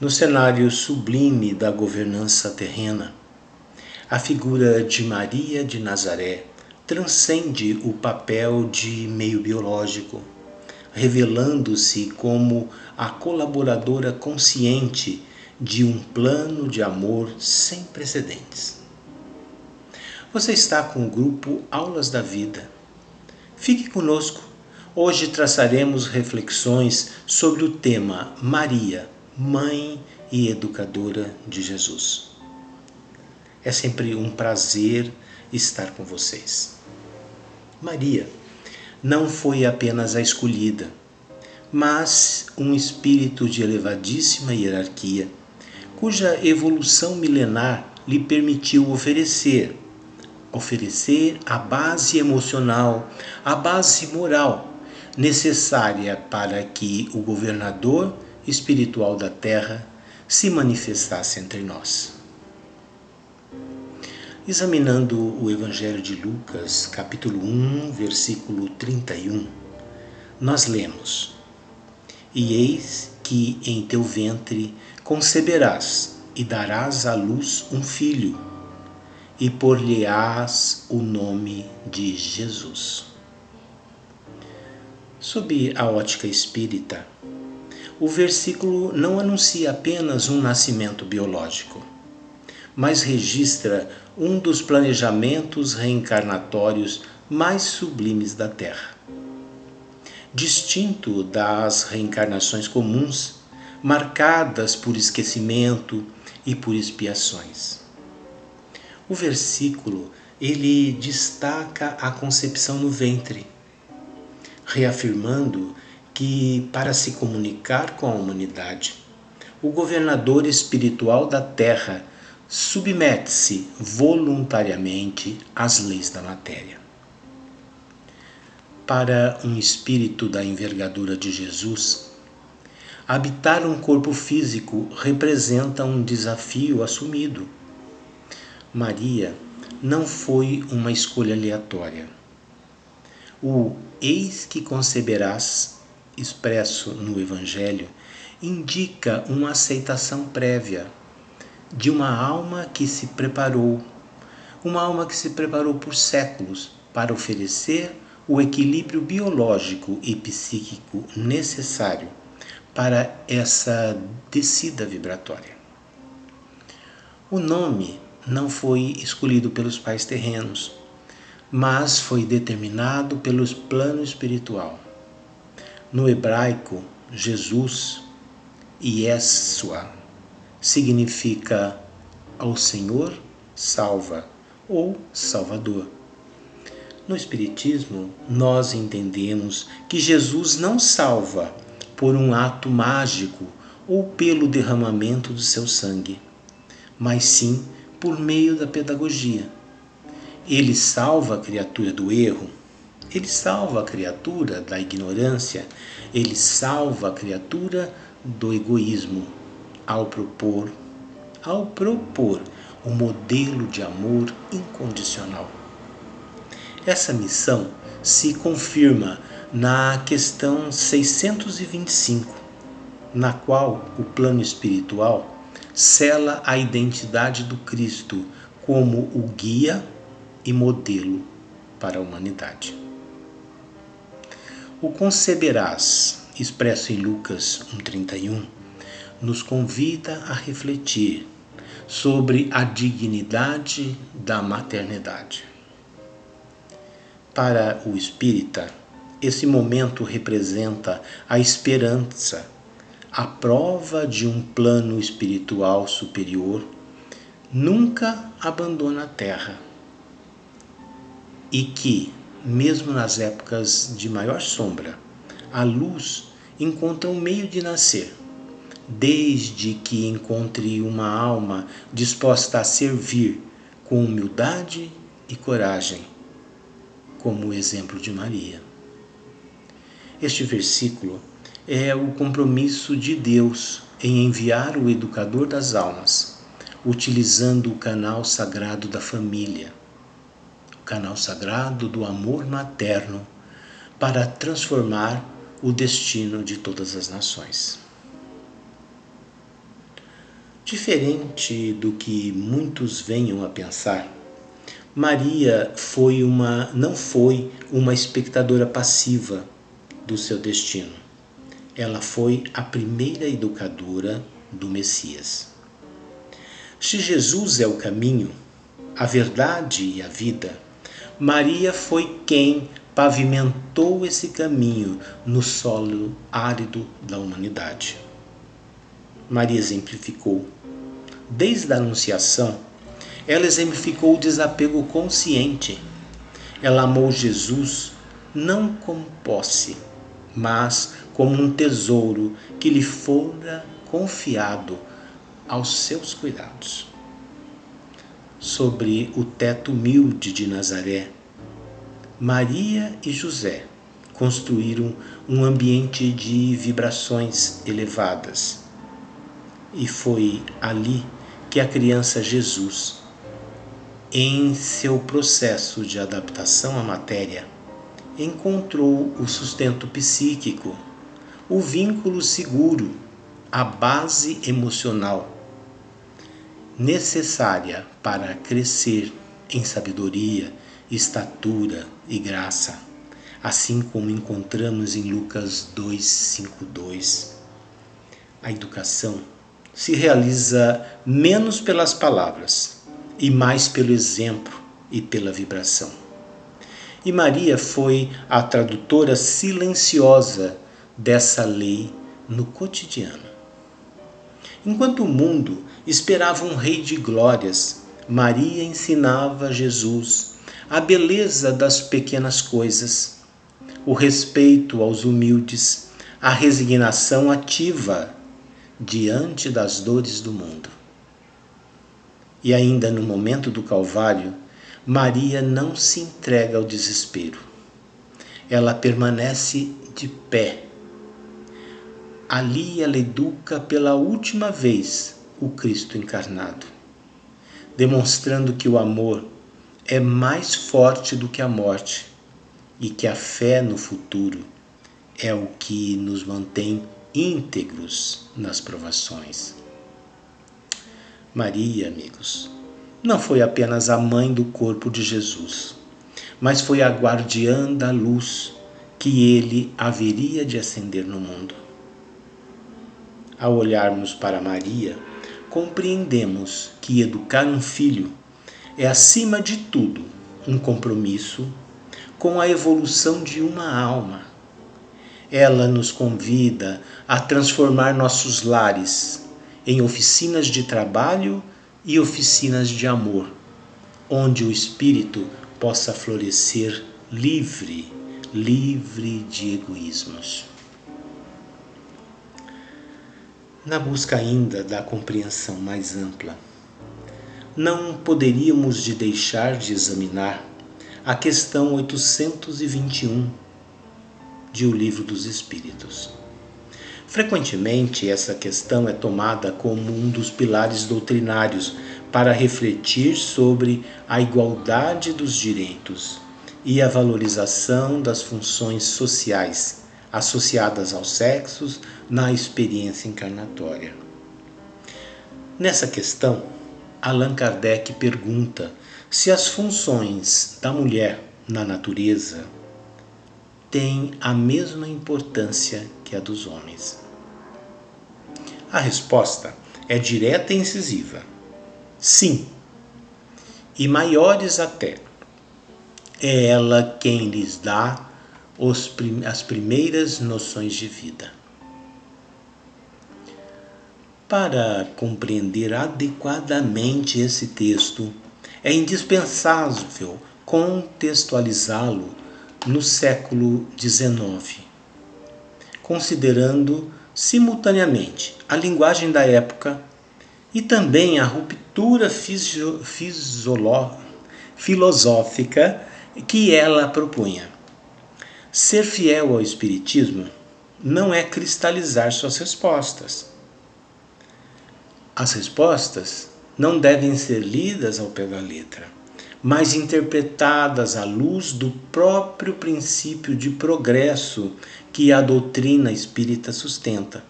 No cenário sublime da governança terrena, a figura de Maria de Nazaré transcende o papel de meio biológico, revelando-se como a colaboradora consciente de um plano de amor sem precedentes. Você está com o grupo Aulas da Vida. Fique conosco. Hoje traçaremos reflexões sobre o tema Maria, Mãe e Educadora de Jesus. É sempre um prazer estar com vocês. Maria não foi apenas a escolhida, mas um espírito de elevadíssima hierarquia, cuja evolução milenar lhe permitiu oferecer a base emocional, a base moral necessária para que o governador espiritual da Terra se manifestasse entre nós. Examinando o Evangelho de Lucas, capítulo 1, versículo 31, nós lemos: E eis que em teu ventre conceberás e darás à luz um filho, e por-lhe-ás o nome de Jesus. Sob a ótica espírita, o versículo não anuncia apenas um nascimento biológico, mas registra um dos planejamentos reencarnatórios mais sublimes da Terra. Distinto das reencarnações comuns, marcadas por esquecimento e por expiações. O versículo, ele destaca a concepção no ventre, reafirmando que, para se comunicar com a humanidade, o governador espiritual da Terra submete-se voluntariamente às leis da matéria. Para um espírito da envergadura de Jesus, habitar um corpo físico representa um desafio assumido. Maria não foi uma escolha aleatória. O eis que conceberás, expresso no Evangelho, indica uma aceitação prévia de uma alma que se preparou por séculos para oferecer o equilíbrio biológico e psíquico necessário para essa descida vibratória. O nome não foi escolhido pelos pais terrenos, mas foi determinado pelo plano espiritual. No hebraico, Jesus, Yeshua, significa ao Senhor salva ou Salvador. No Espiritismo, nós entendemos que Jesus não salva por um ato mágico ou pelo derramamento do seu sangue, mas sim por meio da pedagogia. Ele salva a criatura do erro, ele salva a criatura da ignorância, ele salva a criatura do egoísmo, ao propor o modelo de amor incondicional. Essa missão se confirma na questão 625, na qual o plano espiritual sela a identidade do Cristo como o guia e modelo para a humanidade. O conceberás, expresso em Lucas 1,31, nos convida a refletir sobre a dignidade da maternidade. Para o espírita, esse momento representa a esperança, a prova de um plano espiritual superior nunca abandona a Terra e que, mesmo nas épocas de maior sombra, a luz encontra um meio de nascer, desde que encontre uma alma disposta a servir com humildade e coragem, como o exemplo de Maria. Este versículo é o compromisso de Deus em enviar o educador das almas, utilizando o canal sagrado da família, o canal sagrado do amor materno, para transformar o destino de todas as nações. Diferente do que muitos venham a pensar, Maria não foi uma espectadora passiva do seu destino. Ela foi a primeira educadora do Messias. Se Jesus é o caminho, a verdade e a vida, Maria foi quem pavimentou esse caminho no solo árido da humanidade. Maria exemplificou. Desde a Anunciação, ela exemplificou o desapego consciente. Ela amou Jesus não como posse, mas como um tesouro que lhe fora confiado aos seus cuidados. Sobre o teto humilde de Nazaré, Maria e José construíram um ambiente de vibrações elevadas. E foi ali que a criança Jesus, em seu processo de adaptação à matéria, encontrou o sustento psíquico, o vínculo seguro, a base emocional necessária para crescer em sabedoria, estatura e graça, assim como encontramos em Lucas 2:5-2. A educação se realiza menos pelas palavras e mais pelo exemplo e pela vibração. E Maria foi a tradutora silenciosa dessa lei no cotidiano. Enquanto o mundo esperava um rei de glórias, Maria ensinava Jesus a beleza das pequenas coisas, o respeito aos humildes, a resignação ativa diante das dores do mundo. E ainda no momento do Calvário, Maria não se entrega ao desespero. Ela permanece de pé. Ali ela educa pela última vez o Cristo encarnado, demonstrando que o amor é mais forte do que a morte e que a fé no futuro é o que nos mantém íntegros nas provações. Maria, amigos, não foi apenas a mãe do corpo de Jesus, mas foi a guardiã da luz que ele haveria de acender no mundo. Ao olharmos para Maria, compreendemos que educar um filho é, acima de tudo, um compromisso com a evolução de uma alma. Ela nos convida a transformar nossos lares em oficinas de trabalho e oficinas de amor, onde o espírito possa florescer livre de egoísmos. Na busca ainda da compreensão mais ampla, não poderíamos deixar de examinar a questão 821 de O Livro dos Espíritos. Frequentemente, essa questão é tomada como um dos pilares doutrinários para refletir sobre a igualdade dos direitos e a valorização das funções sociais associadas aos sexos na experiência encarnatória. Nessa questão, Allan Kardec pergunta se as funções da mulher na natureza têm a mesma importância que a dos homens. A resposta é direta e incisiva. Sim, e maiores até. É ela quem lhes dá as primeiras noções de vida. Para compreender adequadamente esse texto, é indispensável contextualizá-lo no século XIX, considerando simultaneamente a linguagem da época e também a ruptura filosófica que ela propunha. Ser fiel ao Espiritismo não é cristalizar suas respostas. As respostas não devem ser lidas ao pé da letra, mas interpretadas à luz do próprio princípio de progresso que a doutrina espírita sustenta.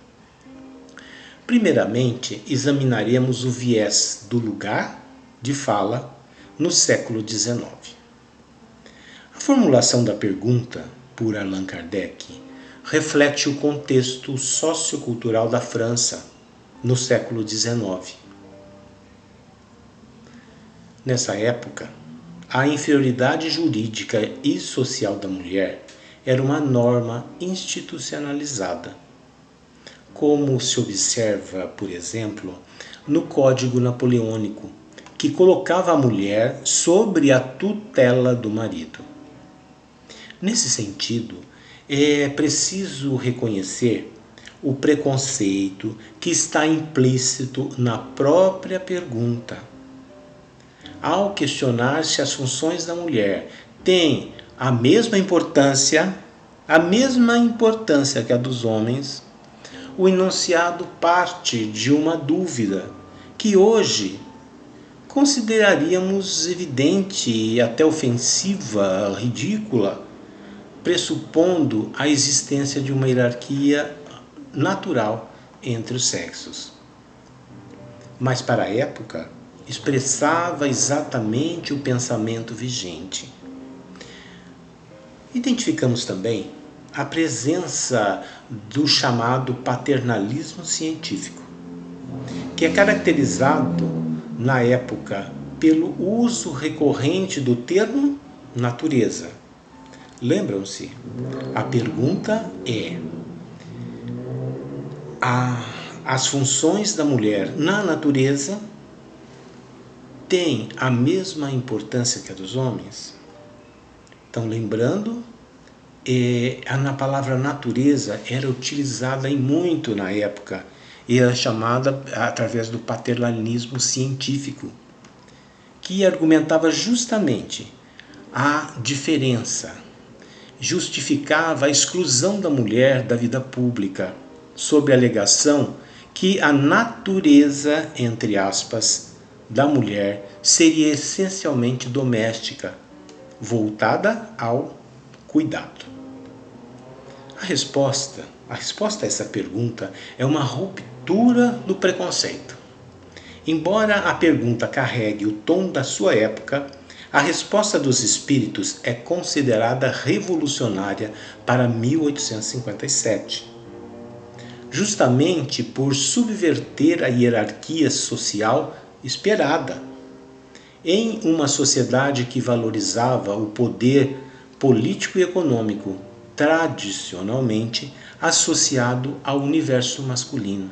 Primeiramente, examinaremos o viés do lugar de fala no século XIX. A formulação da pergunta, por Allan Kardec, reflete o contexto sociocultural da França no século XIX. Nessa época, a inferioridade jurídica e social da mulher era uma norma institucionalizada, como se observa, por exemplo, no Código Napoleônico, que colocava a mulher sobre a tutela do marido. Nesse sentido, é preciso reconhecer o preconceito que está implícito na própria pergunta. Ao questionar se as funções da mulher têm a mesma importância que a dos homens, o enunciado parte de uma dúvida que hoje consideraríamos evidente e até ofensiva, ridícula, pressupondo a existência de uma hierarquia natural entre os sexos. Mas para a época, expressava exatamente o pensamento vigente. Identificamos também a presença do chamado paternalismo científico, que é caracterizado na época pelo uso recorrente do termo natureza. Lembram-se? A pergunta é: as funções da mulher na natureza têm a mesma importância que a dos homens? Então, lembrando, na palavra natureza era utilizada em muito na época e era chamada através do paternalismo científico, que argumentava justamente a diferença, justificava a exclusão da mulher da vida pública, sob a alegação que a natureza, entre aspas, da mulher seria essencialmente doméstica, voltada ao cuidado. A resposta a essa pergunta é uma ruptura do preconceito. Embora a pergunta carregue o tom da sua época, a resposta dos espíritos é considerada revolucionária para 1857. Justamente por subverter a hierarquia social esperada. Em uma sociedade que valorizava o poder político e econômico, tradicionalmente associado ao universo masculino.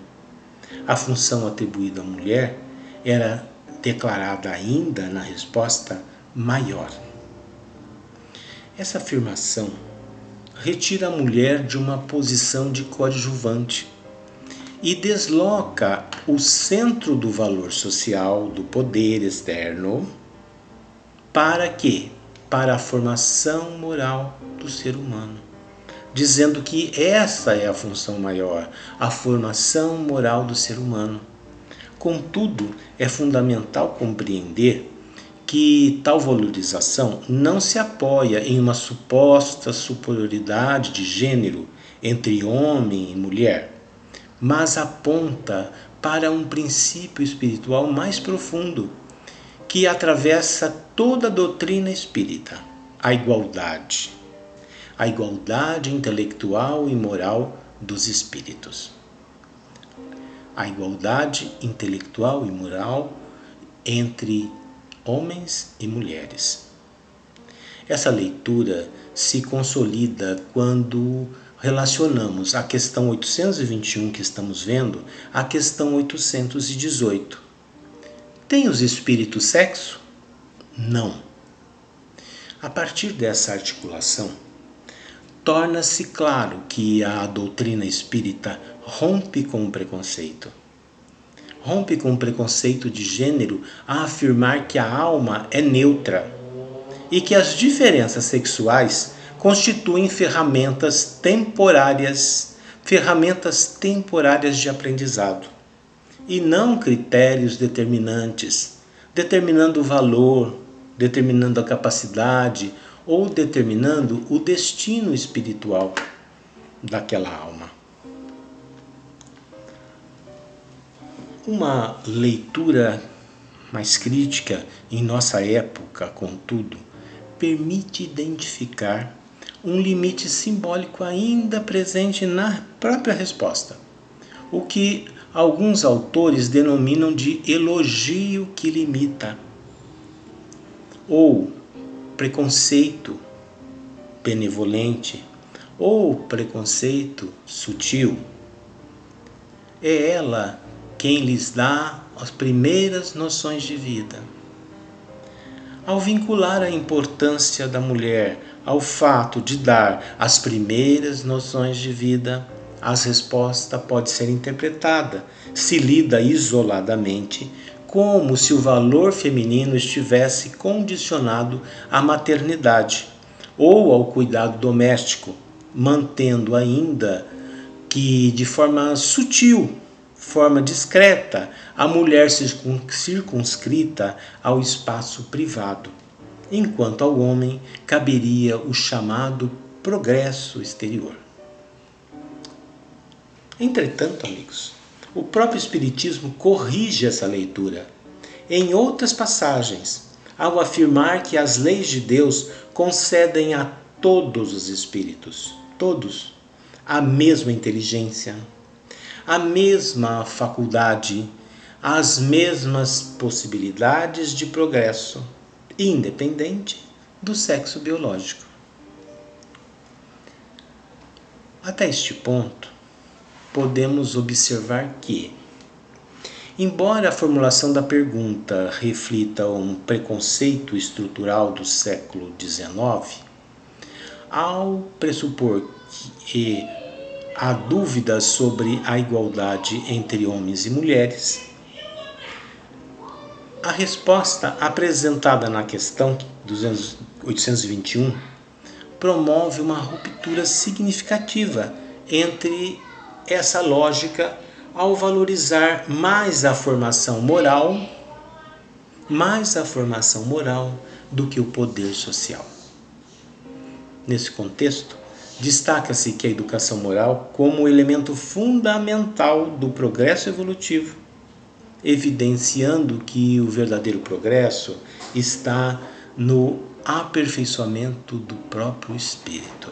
A função atribuída à mulher era declarada ainda na resposta maior. Essa afirmação retira a mulher de uma posição de coadjuvante e desloca o centro do valor social do poder externo para quê? Para a formação moral do ser humano, dizendo que essa é a função maior, a formação moral do ser humano. Contudo, é fundamental compreender que tal valorização não se apoia em uma suposta superioridade de gênero entre homem e mulher, mas aponta para um princípio espiritual mais profundo, que atravessa toda a doutrina espírita: a igualdade intelectual e moral dos espíritos. A igualdade intelectual e moral entre homens e mulheres. Essa leitura se consolida quando relacionamos a questão 821 que estamos vendo à questão 818. Tem os espíritos sexo? Não. A partir dessa articulação, torna-se claro que a doutrina espírita rompe com o preconceito. Rompe com o preconceito de gênero a afirmar que a alma é neutra e que as diferenças sexuais constituem ferramentas temporárias de aprendizado e não critérios determinantes, determinando o valor, determinando a capacidade ou determinando o destino espiritual daquela alma. Uma leitura mais crítica em nossa época, contudo, permite identificar um limite simbólico ainda presente na própria resposta, o que alguns autores denominam de elogio que limita, ou preconceito benevolente, ou preconceito sutil. É ela quem lhes dá as primeiras noções de vida. Ao vincular a importância da mulher ao fato de dar as primeiras noções de vida, a resposta pode ser interpretada, se lida isoladamente, como se o valor feminino estivesse condicionado à maternidade ou ao cuidado doméstico, mantendo ainda que, de forma sutil, forma discreta, a mulher circunscrita ao espaço privado, enquanto ao homem caberia o chamado progresso exterior. Entretanto, amigos, o próprio Espiritismo corrige essa leitura em outras passagens, ao afirmar que as leis de Deus concedem a todos os espíritos, todos, a mesma inteligência, a mesma faculdade, as mesmas possibilidades de progresso, independente do sexo biológico. Até este ponto, podemos observar que, embora a formulação da pergunta reflita um preconceito estrutural do século XIX, ao pressupor que há dúvidas sobre a igualdade entre homens e mulheres, a resposta apresentada na questão 821 promove uma ruptura significativa entre essa lógica ao valorizar mais a formação moral do que o poder social. Nesse contexto, destaca-se que a educação moral como elemento fundamental do progresso evolutivo, evidenciando que o verdadeiro progresso está no aperfeiçoamento do próprio espírito.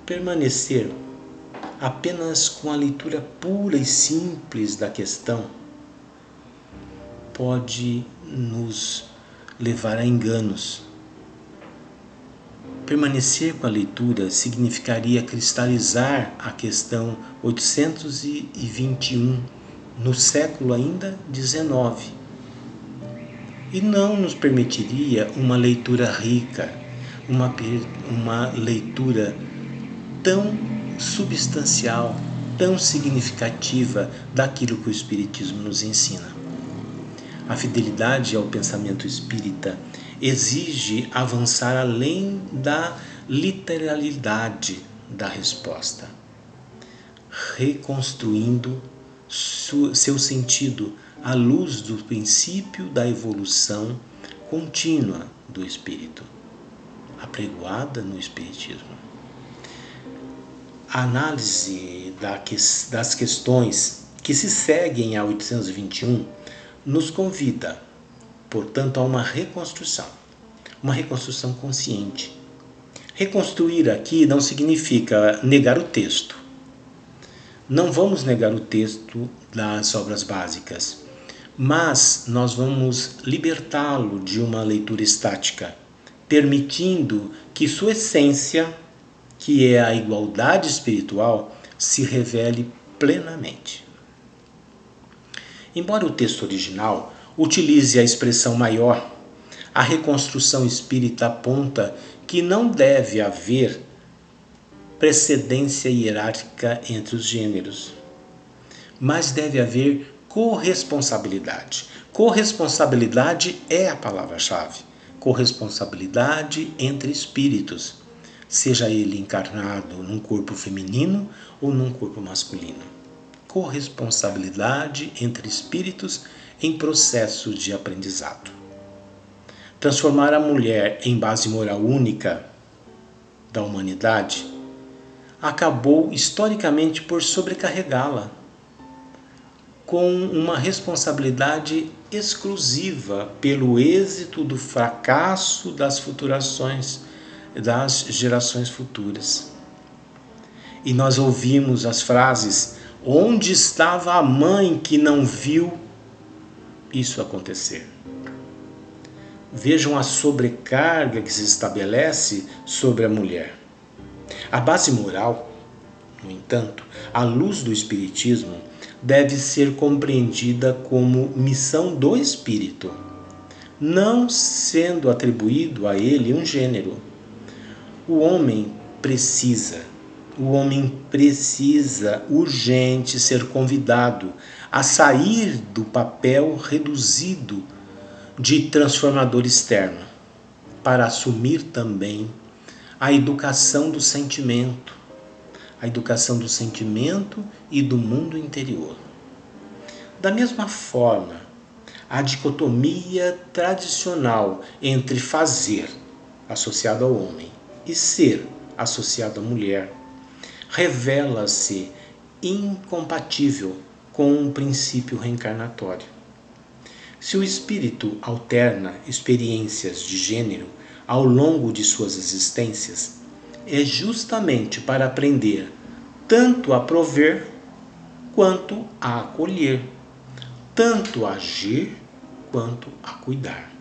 Permanecer apenas com a leitura pura e simples da questão pode nos levar a enganos. Permanecer com a leitura significaria cristalizar a questão 821 no século ainda XIX e não nos permitiria uma leitura rica, uma leitura tão substancial, tão significativa daquilo que o Espiritismo nos ensina. A fidelidade ao pensamento espírita exige avançar além da literalidade da resposta, reconstruindo seu sentido à luz do princípio da evolução contínua do espírito, apregoada no Espiritismo. A análise das questões que se seguem a 821 nos convida, portanto, a uma reconstrução consciente. Reconstruir aqui não significa negar o texto. Não vamos negar o texto das obras básicas, mas nós vamos libertá-lo de uma leitura estática, permitindo que sua essência, que é a igualdade espiritual, se revele plenamente. Embora o texto original utilize a expressão maior, a reconstrução espírita aponta que não deve haver precedência hierárquica entre os gêneros, mas deve haver corresponsabilidade. Corresponsabilidade é a palavra-chave. Corresponsabilidade entre espíritos, seja ele encarnado num corpo feminino ou num corpo masculino. Corresponsabilidade entre espíritos em processo de aprendizado. Transformar a mulher em base moral única da humanidade acabou historicamente por sobrecarregá-la com uma responsabilidade exclusiva pelo êxito do fracasso das gerações futuras. E nós ouvimos as frases: onde estava a mãe que não viu isso acontecer? Vejam a sobrecarga que se estabelece sobre a mulher. A base moral, no entanto, à luz do Espiritismo, deve ser compreendida como missão do espírito, não sendo atribuído a ele um gênero. O homem precisa urgente ser convidado a sair do papel reduzido de transformador externo, para assumir também a educação do sentimento e do mundo interior. Da mesma forma, a dicotomia tradicional entre fazer, associado ao homem, e ser, associado à mulher, revela-se incompatível com o princípio reencarnatório. Se o espírito alterna experiências de gênero ao longo de suas existências, é justamente para aprender tanto a prover quanto a acolher, tanto a agir quanto a cuidar.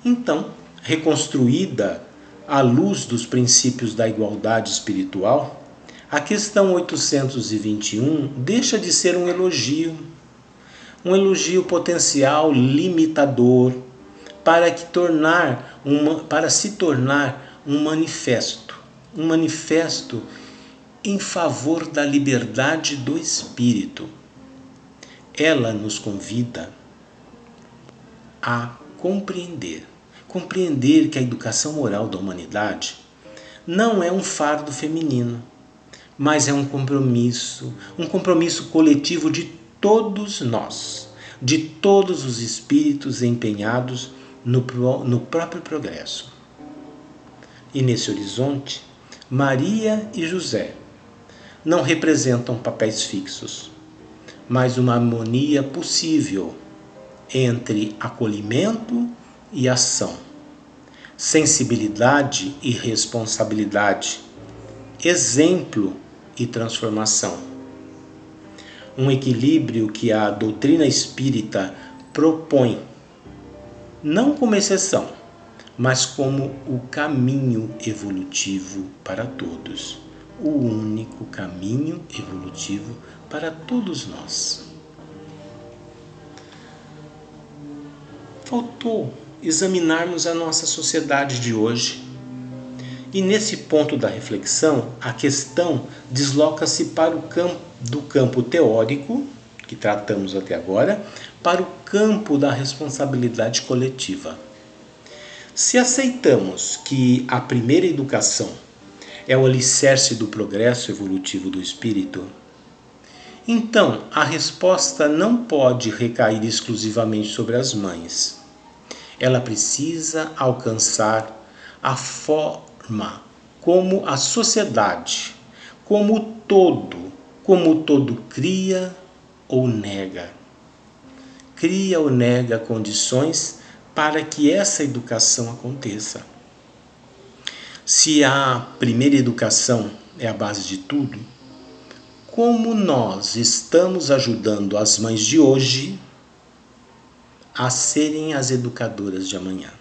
Então, reconstruída à luz dos princípios da igualdade espiritual, a questão 821 deixa de ser um elogio potencial limitador para se tornar um manifesto em favor da liberdade do espírito. Ela nos convida a compreender que a educação moral da humanidade não é um fardo feminino, mas é um compromisso coletivo de todos nós, de todos os espíritos empenhados no próprio progresso. E nesse horizonte, Maria e José não representam papéis fixos, mas uma harmonia possível entre acolhimento e ação, sensibilidade e responsabilidade, exemplo e transformação. Um equilíbrio que a doutrina espírita propõe, não como exceção, mas como o caminho evolutivo para todos, o único caminho evolutivo para todos nós. Faltou examinarmos a nossa sociedade de hoje. E nesse ponto da reflexão, a questão desloca-se para o campo teórico, que tratamos até agora, para o campo da responsabilidade coletiva. Se aceitamos que a primeira educação é o alicerce do progresso evolutivo do espírito, então a resposta não pode recair exclusivamente sobre as mães. Ela precisa alcançar a forma como a sociedade, como o todo cria ou nega condições para que essa educação aconteça. Se a primeira educação é a base de tudo, como nós estamos ajudando as mães de hoje a serem as educadoras de amanhã?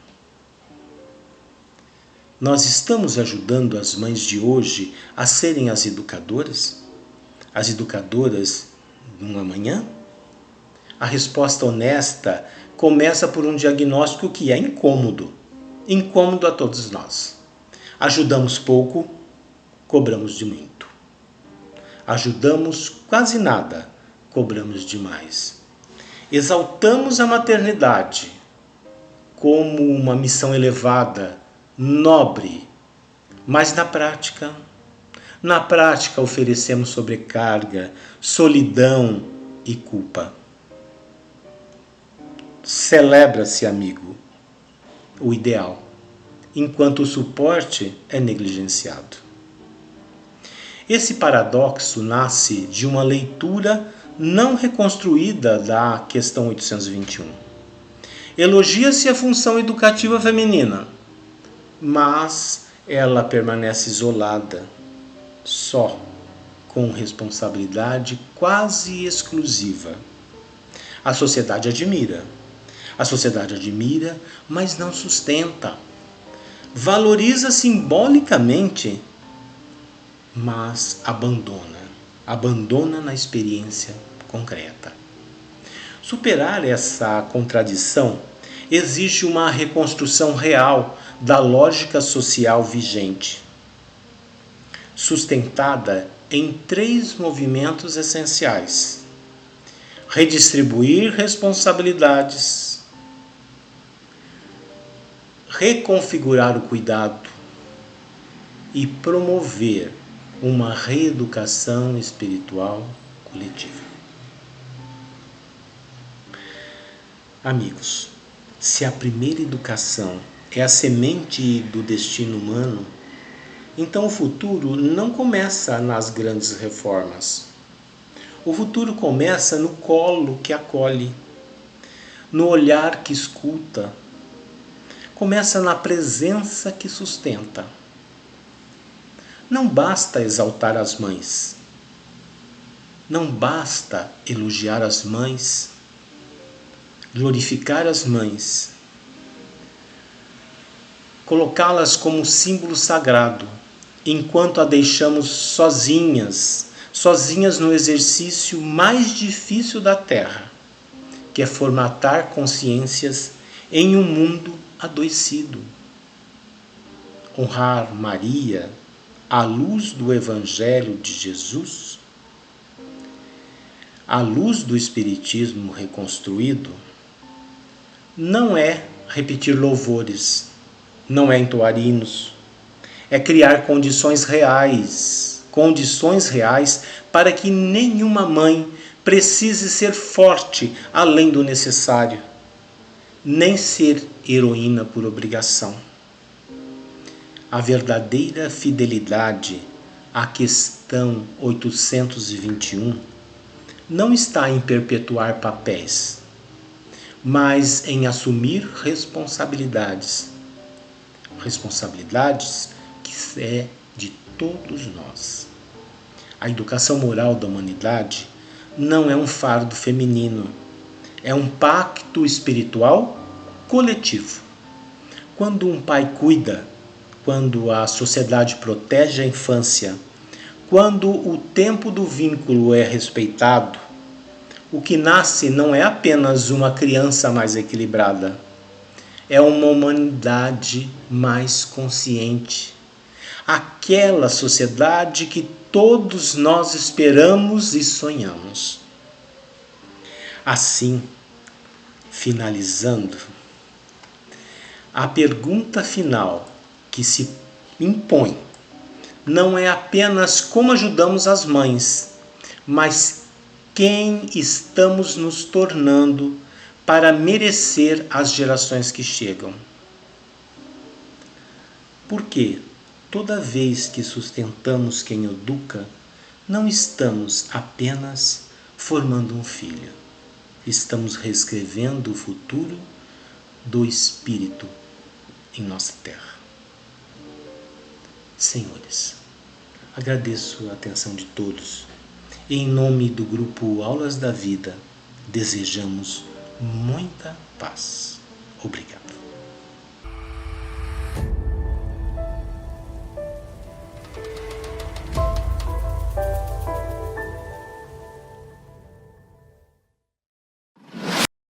Nós estamos ajudando as mães de hoje a serem as educadoras no amanhã? A resposta honesta começa por um diagnóstico que é incômodo a todos nós. Ajudamos pouco, cobramos de muito. Ajudamos quase nada, cobramos demais. Exaltamos a maternidade como uma missão elevada, nobre, mas na prática oferecemos sobrecarga, solidão e culpa. Celebra-se, amigo, o ideal, enquanto o suporte é negligenciado. Esse paradoxo nasce de uma leitura não reconstruída da questão 821. Elogia-se a função educativa feminina, mas ela permanece isolada, só, com responsabilidade quase exclusiva. A sociedade admira, mas não sustenta. Valoriza simbolicamente, mas abandona na experiência concreta. Superar essa contradição exige uma reconstrução real da lógica social vigente, sustentada em 3 movimentos essenciais: redistribuir responsabilidades, reconfigurar o cuidado e promover uma reeducação espiritual coletiva. Amigos, se a primeira educação é a semente do destino humano, então o futuro não começa nas grandes reformas. O futuro começa no colo que acolhe, no olhar que escuta, começa na presença que sustenta. Não basta exaltar as mães, não basta elogiar as mães, glorificar as mães, colocá-las como símbolo sagrado, enquanto a deixamos sozinhas no exercício mais difícil da Terra, que é formatar consciências em um mundo adoecido. Honrar Maria à luz do Evangelho de Jesus, à luz do Espiritismo reconstruído, não é repetir louvores, não é entoar hinos, é criar condições reais para que nenhuma mãe precise ser forte além do necessário, nem ser heroína por obrigação. A verdadeira fidelidade à questão 821 não está em perpetuar papéis, mas em assumir responsabilidades que é de todos nós. A educação moral da humanidade não é um fardo feminino, é um pacto espiritual coletivo. Quando um pai cuida, quando a sociedade protege a infância, quando o tempo do vínculo é respeitado, o que nasce não é apenas uma criança mais equilibrada, é uma humanidade mais consciente. Aquela sociedade que todos nós esperamos e sonhamos. Assim, finalizando, a pergunta final que se impõe não é apenas como ajudamos as mães, mas quem estamos nos tornando para merecer as gerações que chegam. Porque toda vez que sustentamos quem educa, não estamos apenas formando um filho, estamos reescrevendo o futuro do espírito em nossa terra. Senhores, agradeço a atenção de todos e em nome do grupo Aulas da Vida, desejamos muita paz. Obrigado.